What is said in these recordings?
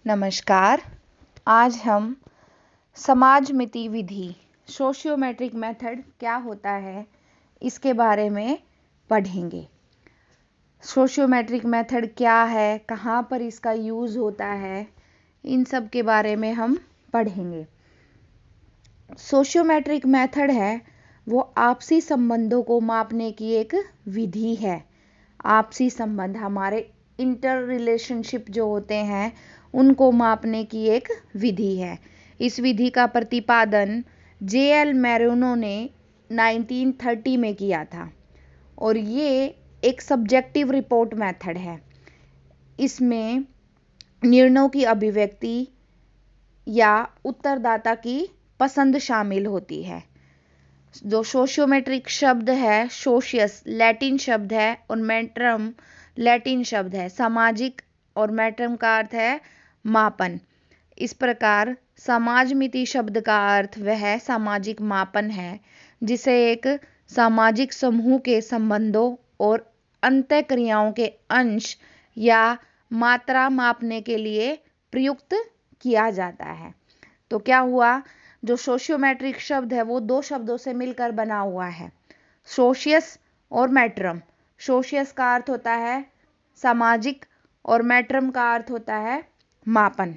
नमस्कार। आज हम समाजमिति विधि सोशियोमेट्रिक मेथड क्या होता है इसके बारे में पढ़ेंगे। सोशियोमेट्रिक मेथड क्या है, कहाँ पर इसका यूज़ होता है, इन सब के बारे में हम पढ़ेंगे। सोशियोमेट्रिक मेथड है वो आपसी संबंधों को मापने की एक विधि है। आपसी संबंध, हमारे इंटर रिलेशनशिप जो होते हैं उनको मापने की एक विधि है। इस विधि का प्रतिपादन जे.एल. मैरोनो ने 1930 में किया था और ये एक सब्जेक्टिव रिपोर्ट मेथड है। इसमें निर्णयों की अभिव्यक्ति या उत्तरदाता की पसंद शामिल होती है। जो सोशियोमेट्रिक शब्द है, सोशियस लैटिन शब्द है और मैट्रम लैटिन शब्द है। सामाजिक और मैट्रम का अर्थ है मापन। इस प्रकार समाजमिति शब्द का अर्थ वह सामाजिक मापन है जिसे एक सामाजिक समूह के संबंधों और अंतःक्रियाओं के अंश या मात्रा मापने के लिए प्रयुक्त किया जाता है। तो क्या हुआ, जो सोशियोमेट्रिक शब्द है वो दो शब्दों से मिलकर बना हुआ है, सोशियस और मैट्रम। सोशियस का अर्थ होता है सामाजिक और मैट्रम का अर्थ होता है मापन।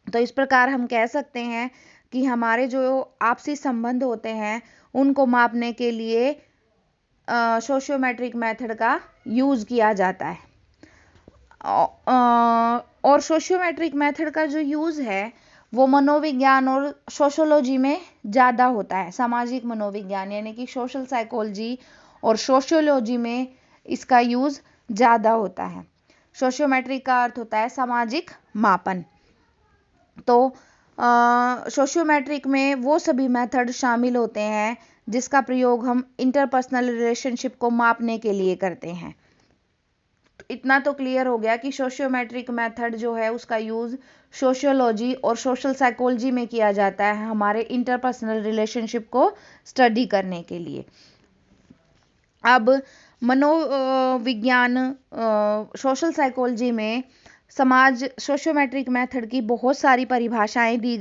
तो इस प्रकार हम कह सकते हैं कि हमारे जो आपसी संबंध होते हैं उनको मापने के लिए सोशियोमेट्रिक मेथड का यूज़ किया जाता है। और सोशियोमेट्रिक मेथड का जो यूज़ है वो मनोविज्ञान और सोशोलॉजी में ज़्यादा होता है। सामाजिक मनोविज्ञान यानी कि सोशल साइकोलॉजी और सोशियोलॉजी में इसका यूज़ ज़्यादा होता है। सोशियोमेट्रिक का अर्थ होता है सामाजिक मापन। तो सोशियोमेट्रिक में वो सभी मेथड शामिल होते हैं जिसका प्रयोग हम इंटरपर्सनल रिलेशनशिप को मापने के लिए करते हैं। इतना तो क्लियर हो गया कि सोशियोमेट्रिक मेथड जो है उसका यूज़ सोशियोलॉजी और सोशल साइकोलॉजी में किया जाता है हमारे इंटरपर्सनल रिलेशनशिप को स्टडी करने के लिए। अब मनोविज्ञान सोशल साइकोलॉजी में सोशियोमेट्रिक मेथड की बहुत सारी परिभाषाएं दी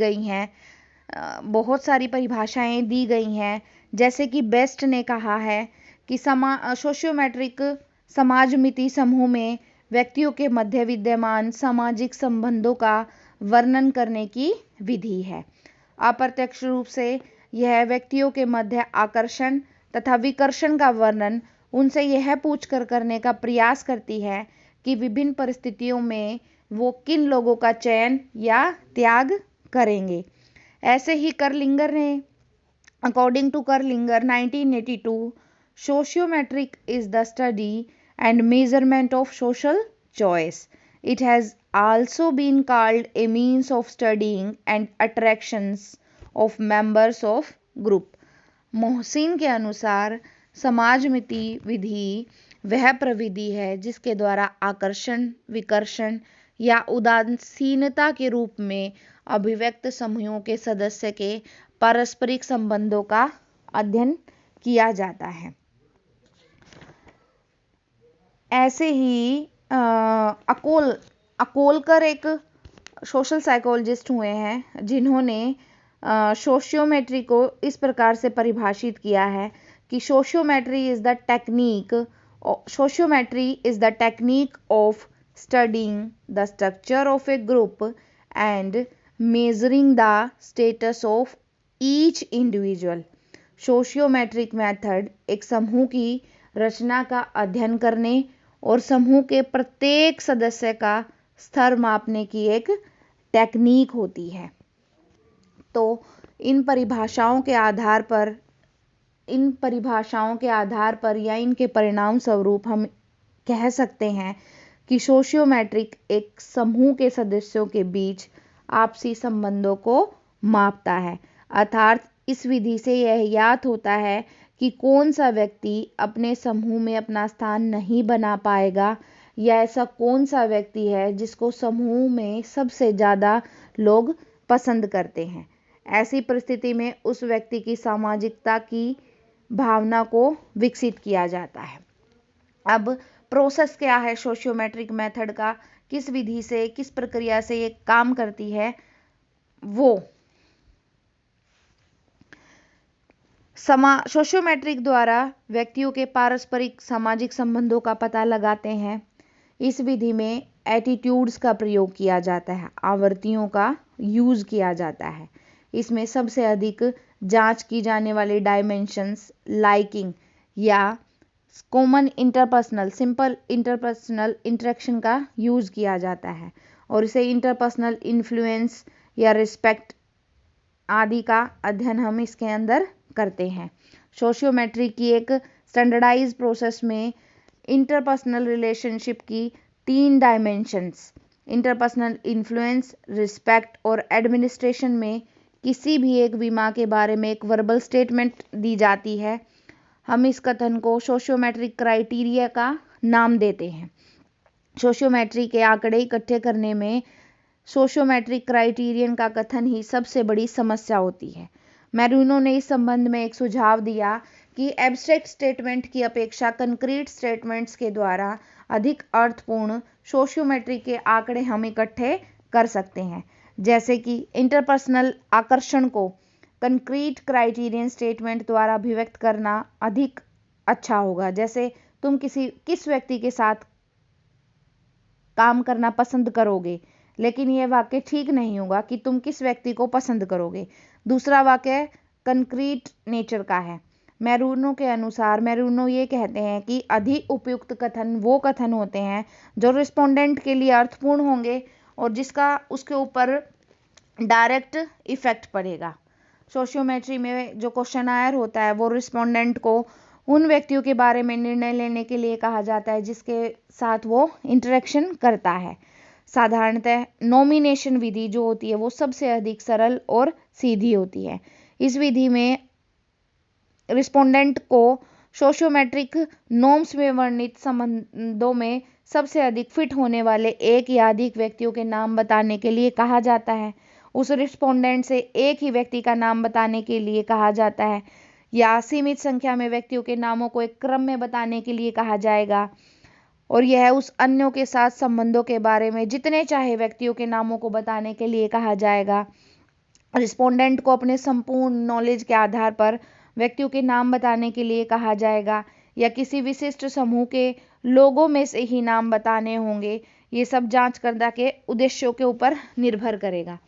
गई हैं। जैसे कि बेस्ट ने कहा है कि सोशियोमेट्रिक समाजमिति समूह में व्यक्तियों के मध्य विद्यमान सामाजिक संबंधों का वर्णन करने की विधि है। अप्रत्यक्ष रूप से यह व्यक्तियों के मध्य आकर्षण तथा विकर्षण का वर्णन उनसे यह पूछकर करने का प्रयास करती है कि विभिन्न परिस्थितियों में वो किन लोगों का चयन या त्याग करेंगे। ऐसे ही करलिंगर ने, according to करलिंगर 1982, sociometric is the study and measurement of social choice. It has also been called a means of studying and attractions of members of group. Mohsin के अनुसार समाजमिति विधि वह प्रविधि है जिसके द्वारा आकर्षण, विकर्षण या उदासीनता के रूप में अभिव्यक्त समूहों के सदस्य के पारस्परिक संबंधों का अध्ययन किया जाता है। ऐसे ही अकोलकर एक सोशल साइकोलॉजिस्ट हुए हैं जिन्होंने सोशियोमेट्री को इस प्रकार से परिभाषित किया है कि sociometry is the technique of studying the structure of A group and measuring the status of each individual. Sociometric method एक समूह की रचना का अध्ययन करने और समूह के प्रत्येक सदस्य का स्तर मापने की एक टेक्निक होती है। तो इन परिभाषाओं के आधार पर या इनके परिणाम स्वरूप हम कह सकते हैं कि सोशियोमेट्रिक एक समूह के सदस्यों के बीच आपसी संबंधों को मापता है। अर्थात इस विधि से यह ज्ञात होता है कि कौन सा व्यक्ति अपने समूह में अपना स्थान नहीं बना पाएगा या ऐसा कौन सा व्यक्ति है जिसको समूह में सबसे ज़्यादा लोग पसंद करते हैं। ऐसी परिस्थिति में उस व्यक्ति की सामाजिकता की भावना को विकसित किया जाता है। अब प्रोसेस क्या है सोशियोमेट्रिक मेथड का, किस विधि से, किस प्रक्रिया से ये काम करती है, वो सोशियोमेट्रिक द्वारा व्यक्तियों के पारस्परिक सामाजिक संबंधों का पता लगाते हैं। इस विधि में एटीट्यूड्स का प्रयोग किया जाता है, आवृत्तियों का यूज किया जाता है। इसमें सबसे अधिक जांच की जाने वाली डायमेंशंस लाइकिंग या common interpersonal, simple interpersonal interaction का यूज किया जाता है, और इसे इंटरपर्सनल इन्फ्लुएंस या रिस्पेक्ट आदि का अध्ययन हम इसके अंदर करते हैं। सोशियोमेट्री की एक स्टैंडर्डाइज प्रोसेस में इंटरपर्सनल रिलेशनशिप की 3 डायमेंशंस, इंटरपर्सनल इन्फ्लुएंस, रिस्पेक्ट और एडमिनिस्ट्रेशन में किसी भी एक विमा के बारे में एक वर्बल स्टेटमेंट दी जाती है। हम इस कथन को सोशियोमेट्रिक क्राइटेरिया का नाम देते हैं। सोशियोमेट्री के आंकड़े इकट्ठे करने में सोशियोमेट्रिक क्राइटेरियन का कथन ही सबसे बड़ी समस्या होती है। मैरूनो ने इस संबंध में एक सुझाव दिया कि एब्स्ट्रैक्ट स्टेटमेंट की अपेक्षा कंक्रीट स्टेटमेंट्स के द्वारा अधिक अर्थपूर्ण सोशियोमेट्री के आंकड़े हम इकट्ठे कर सकते हैं। जैसे कि इंटरपर्सनल आकर्षण को कंक्रीट क्राइटेरियन स्टेटमेंट द्वारा अभिव्यक्त करना अधिक अच्छा होगा। जैसे तुम किस व्यक्ति के साथ काम करना पसंद करोगे, लेकिन यह वाक्य ठीक नहीं होगा कि तुम किस व्यक्ति को पसंद करोगे। दूसरा वाक्य कंक्रीट नेचर का है। मैरूनो ये कहते हैं कि अधिक उपयुक्त कथन वो कथन होते हैं जो रिस्पोंडेंट के लिए अर्थपूर्ण होंगे और जिसका उसके ऊपर डायरेक्ट इफेक्ट पड़ेगा। सोशियोमेट्री में जो क्वेश्चनायर होता है वो रिस्पोंडेंट को उन व्यक्तियों के बारे में निर्णय लेने के लिए कहा जाता है जिसके साथ वो इंटरेक्शन करता है। साधारणतः नॉमिनेशन विधि जो होती है वो सबसे अधिक सरल और सीधी होती है। इस विधि में रिस्पोंडेंट को सोशियोमेट्रिक नॉर्म्स में वर्णित संबंधों में सबसे अधिक फिट होने वाले एक या अधिक व्यक्तियों के नाम बताने के लिए कहा जाता है। उस रिस्पोंडेंट से एक ही व्यक्ति का नाम बताने के लिए कहा जाता है, या सीमित संख्या में व्यक्तियों के नामों को एक क्रम में बताने के लिए कहा जाएगा, और यह उस अन्यों के साथ संबंधों के बारे में जितने चाहे व्यक्तियों के नामों को बताने के लिए कहा जाएगा। रिस्पोंडेंट को अपने संपूर्ण नॉलेज के आधार पर व्यक्तियों के नाम बताने के लिए कहा जाएगा, या किसी विशिष्ट समूह के लोगों में से ही नाम बताने होंगे। ये सब जांचकर्ता के उद्देश्यों के ऊपर निर्भर करेगा।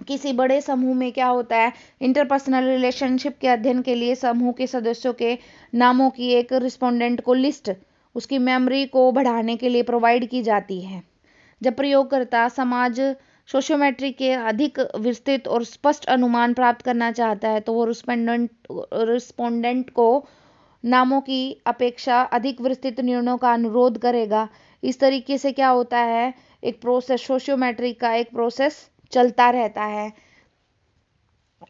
किसी बड़े समूह में क्या होता है, इंटरपर्सनल रिलेशनशिप के अध्ययन के लिए समूह के सदस्यों के नामों की एक रिस्पोंडेंट को लिस्ट उसकी मेमोरी को बढ़ाने के लिए प्रोवाइड की जाती है। जब प्रयोगकर्ता समाज सोशियोमेट्री के अधिक विस्तृत और स्पष्ट अनुमान प्राप्त करना चाहता है तो वो रिस्पोंडेंट को नामों की अपेक्षा अधिक विस्तृत निर्णयों का अनुरोध करेगा। इस तरीके से क्या होता है, एक प्रोसेस, सोशियोमेट्री का एक प्रोसेस चलता रहता है।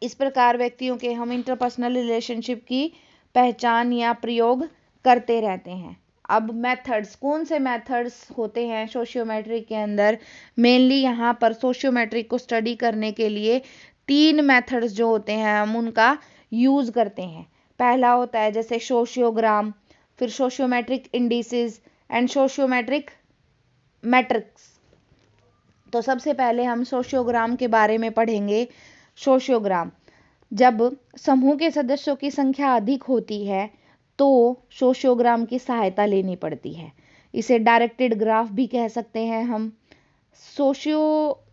इस प्रकार व्यक्तियों के हम इंटरपर्सनल रिलेशनशिप की पहचान या प्रयोग करते रहते हैं। अब मेथड्स, कौन से मेथड्स होते हैं सोशियोमेट्री के अंदर? मेनली यहाँ पर सोशियोमेट्री को स्टडी करने के लिए 3 मेथड्स जो होते हैं हम उनका यूज करते हैं। पहला होता है जैसे सोशियोग्राम, फिर sociometric indices and sociometric matrix. तो सबसे पहले हम सोशियोग्राम के बारे में पढ़ेंगे। सोशियोग्राम, जब समूह के सदस्यों की संख्या अधिक होती है तो सोशियोग्राम की सहायता लेनी पड़ती है। इसे डायरेक्टेड ग्राफ भी कह सकते हैं हम। सोशियोग्राम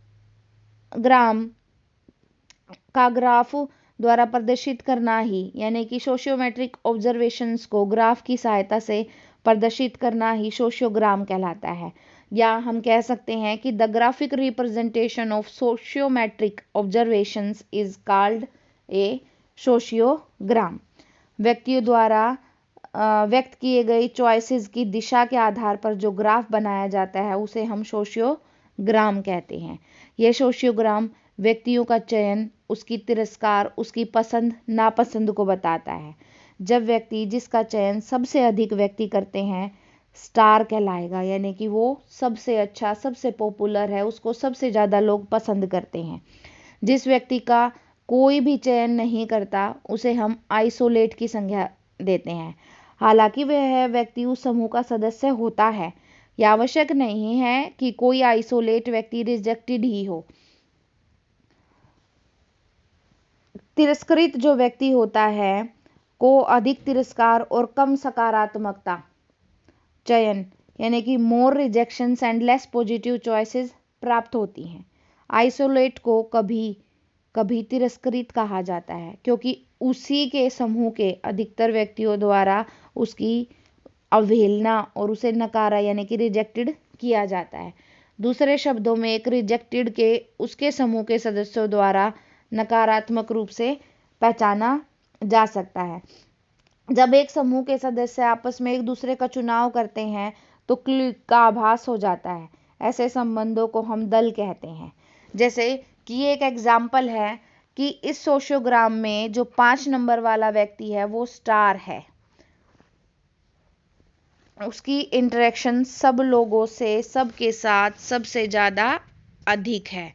का ग्राफ द्वारा प्रदर्शित करना ही, यानी कि सोशियोमेट्रिक ऑब्जर्वेशंस को ग्राफ की सहायता से प्रदर्शित करना ही सोशियोग्राम कहलाता है। या हम कह सकते हैं कि the graphic representation of sociometric observations is called a sociogram. व्यक्तियों द्वारा व्यक्त किए गई चॉइसेस की दिशा के आधार पर जो ग्राफ बनाया जाता है उसे हम सोशियोग्राम कहते हैं। यह सोशियोग्राम व्यक्तियों का चयन, उसकी तिरस्कार, उसकी पसंद नापसंद को बताता है। जब व्यक्ति जिसका चयन सबसे अधिक व्यक्ति करते हैं स्टार कहलाएगा, यानी कि वो सबसे अच्छा, सबसे पॉपुलर है, उसको सबसे ज़्यादा लोग पसंद करते हैं। जिस व्यक्ति का कोई भी चयन नहीं करता उसे हम आइसोलेट की संज्ञा देते हैं। हालांकि वह व्यक्ति उस समूह का सदस्य होता है, यह आवश्यक नहीं है कि कोई आइसोलेट व्यक्ति रिजेक्टेड ही हो। तिरस्कृत जो व्यक्ति होता है को अधिक तिरस्कार और कम सकारात्मकता चयन यानी कि more rejections and less positive choices प्राप्त होती हैं। आइसोलेट को कभी कभी तिरस्कृत कहा जाता है क्योंकि उसी के समूह के अधिकतर व्यक्तियों द्वारा उसकी अवहेलना और उसे नकारा यानी कि रिजेक्टेड किया जाता है। दूसरे शब्दों में एक रिजेक्टेड के उसके समूह के सदस्यों द्वारा नकारात्मक रूप से पहचाना जा सकता है। जब एक समूह के सदस्य आपस में एक दूसरे का चुनाव करते हैं तो क्लिक का आभास हो जाता है। ऐसे संबंधों को हम दल कहते हैं। जैसे कि एक एग्जाम्पल है कि इस सोशियोग्राम में जो 5 नंबर वाला व्यक्ति है वो स्टार है। उसकी इंटरेक्शन सब लोगों से सबके साथ सबसे ज़्यादा अधिक है।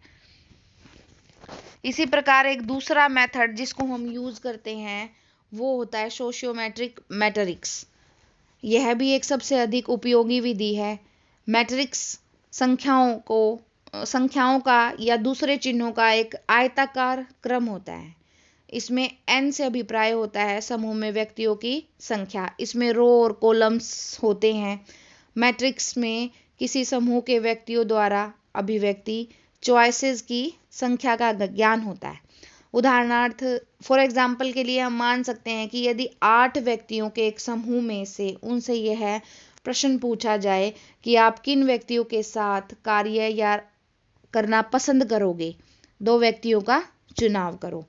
इसी प्रकार एक दूसरा मेथड जिसको हम यूज़ करते हैं वो होता है सोशियोमेट्रिक मैट्रिक्स। यह भी एक सबसे अधिक उपयोगी विधि है। मैट्रिक्स संख्याओं का या दूसरे चिन्हों का एक आयताकार क्रम होता है। इसमें n से अभिप्राय होता है समूह में व्यक्तियों की संख्या। इसमें रो और कॉलम्स होते हैं। मैट्रिक्स में किसी समूह के व्यक्तियों द्वारा अभिव्यक्ति चॉइसेस की संख्या का ज्ञान होता है। उदाहरणार्थ फॉर एग्जाम्पल के लिए हम मान सकते हैं कि यदि 8 व्यक्तियों के एक समूह में से उनसे यह प्रश्न पूछा जाए कि आप किन व्यक्तियों के साथ कार्य या करना पसंद करोगे, 2 व्यक्तियों का चुनाव करो।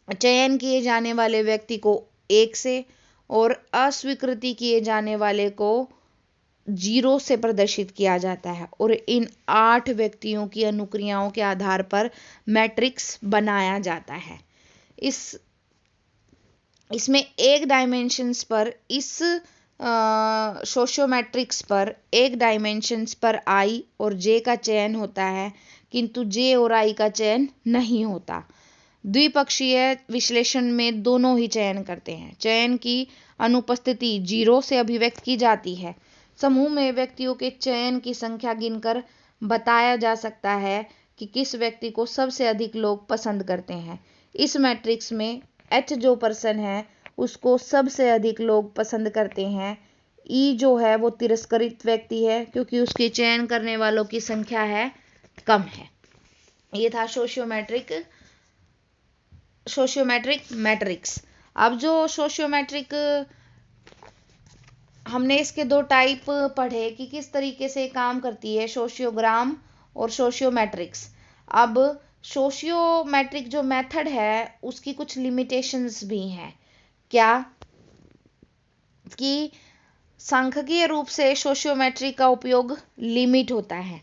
चयन किए जाने वाले व्यक्ति को 1 से और अस्वीकृति किए जाने वाले को 0 से प्रदर्शित किया जाता है और इन 8 व्यक्तियों की अनुक्रियाओं के आधार पर मैट्रिक्स बनाया जाता है। इसमें एक डायमेंशंस पर सोशियोमेट्रिक्स पर एक डायमेंशंस पर आई और जे का चयन होता है किंतु जे और आई का चयन नहीं होता। द्विपक्षीय विश्लेषण में दोनों ही चयन करते हैं। चयन की अनुपस्थिति 0 से अभिव्यक्त की जाती है। समूह में व्यक्तियों के चयन की संख्या गिनकर बताया जा सकता है कि किस व्यक्ति को सबसे अधिक लोग पसंद करते हैं। इस मैट्रिक्स में H जो पर्सन है उसको सबसे अधिक लोग पसंद करते हैं। E जो है वो तिरस्कृत व्यक्ति है क्योंकि उसके चयन करने वालों की संख्या है कम है। ये था सोशियोमेट्रिक मैट्रिक्स। अब जो सोशियोमेट्रिक हमने इसके 2 टाइप पढ़े कि किस तरीके से काम करती है, सोशियोग्राम और सोशियोमेट्रिक्स। अब सोशियोमेट्रिक जो मेथड है उसकी कुछ लिमिटेशंस भी हैं। क्या कि सांख्यिकीय रूप से सोशियोमेट्रिक का उपयोग लिमिट होता है।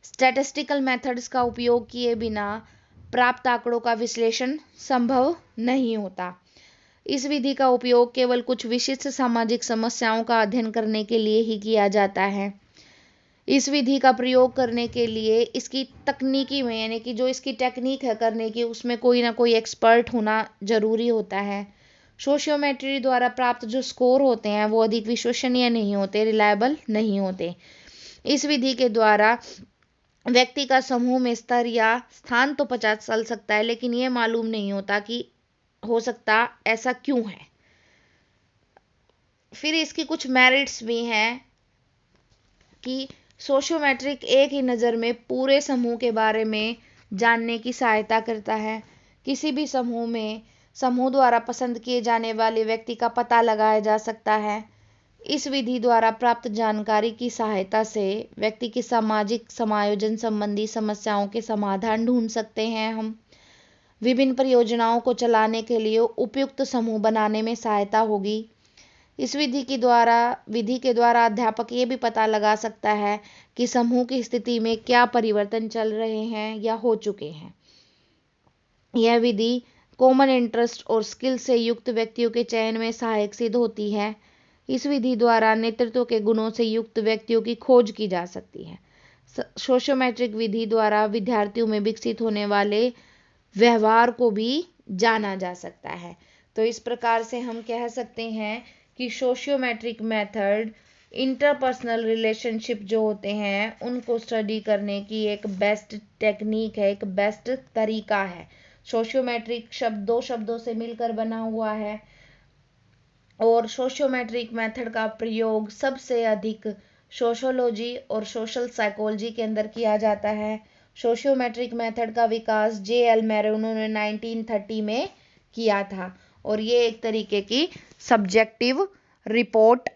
स्टैटिस्टिकल मेथड्स का उपयोग किए बिना प्राप्त आंकड़ों का विश्लेषण संभव नहीं होता। इस विधि का उपयोग केवल कुछ विशिष्ट सामाजिक समस्याओं का अध्ययन करने के लिए ही किया जाता है। इस विधि का प्रयोग करने के लिए इसकी तकनीकी में यानी कि जो इसकी टेक्निक है करने की उसमें कोई ना कोई एक्सपर्ट होना जरूरी होता है। सोशियोमेट्री द्वारा प्राप्त जो स्कोर होते हैं वो अधिक विश्वसनीय नहीं होते, रिलायबल नहीं होते। इस विधि के द्वारा व्यक्ति का समूह में स्तर या स्थान तो पता चल सकता है लेकिन ये मालूम नहीं होता कि हो सकता ऐसा क्यों है। फिर इसकी कुछ मेरिट्स भी हैं कि सोशियोमेट्रिक एक ही नज़र में पूरे समूह के बारे में जानने की सहायता करता है। किसी भी समूह में समूह द्वारा पसंद किए जाने वाले व्यक्ति का पता लगाया जा सकता है। इस विधि द्वारा प्राप्त जानकारी की सहायता से व्यक्ति की सामाजिक समायोजन संबंधी समस्याओं के समाधान ढूंढ सकते हैं। हम विभिन्न परियोजनाओं को चलाने के लिए उपयुक्त समूह बनाने में सहायता होगी। इस विधि के द्वारा अध्यापक ये भी पता लगा सकता है कि समूह की स्थिति में क्या परिवर्तन चल रहे हैं या हो चुके हैं। यह विधि कॉमन इंटरेस्ट और स्किल से युक्त व्यक्तियों के चयन में सहायक सिद्ध होती है। इस विधि द्वारा नेतृत्व के गुणों से युक्त व्यक्तियों की खोज की जा सकती है। सोशियोमेट्रिक विधि द्वारा विद्यार्थियों में विकसित होने वाले व्यवहार को भी जाना जा सकता है। तो इस प्रकार से हम कह सकते हैं कि सोशियोमेट्रिक मेथड इंटरपर्सनल रिलेशनशिप जो होते हैं उनको स्टडी करने की एक बेस्ट टेक्निक है, एक बेस्ट तरीका है। सोशियोमेट्रिक शब्द 2 शब्दों से मिलकर बना हुआ है और सोशियोमेट्रिक मेथड का प्रयोग सबसे अधिक सोशोलॉजी और सोशल साइकोलॉजी के अंदर किया जाता है। सोशियोमेट्रिक मेथड का विकास J.L. मैरोनो ने 1930 में किया था और ये एक तरीके की सब्जेक्टिव रिपोर्ट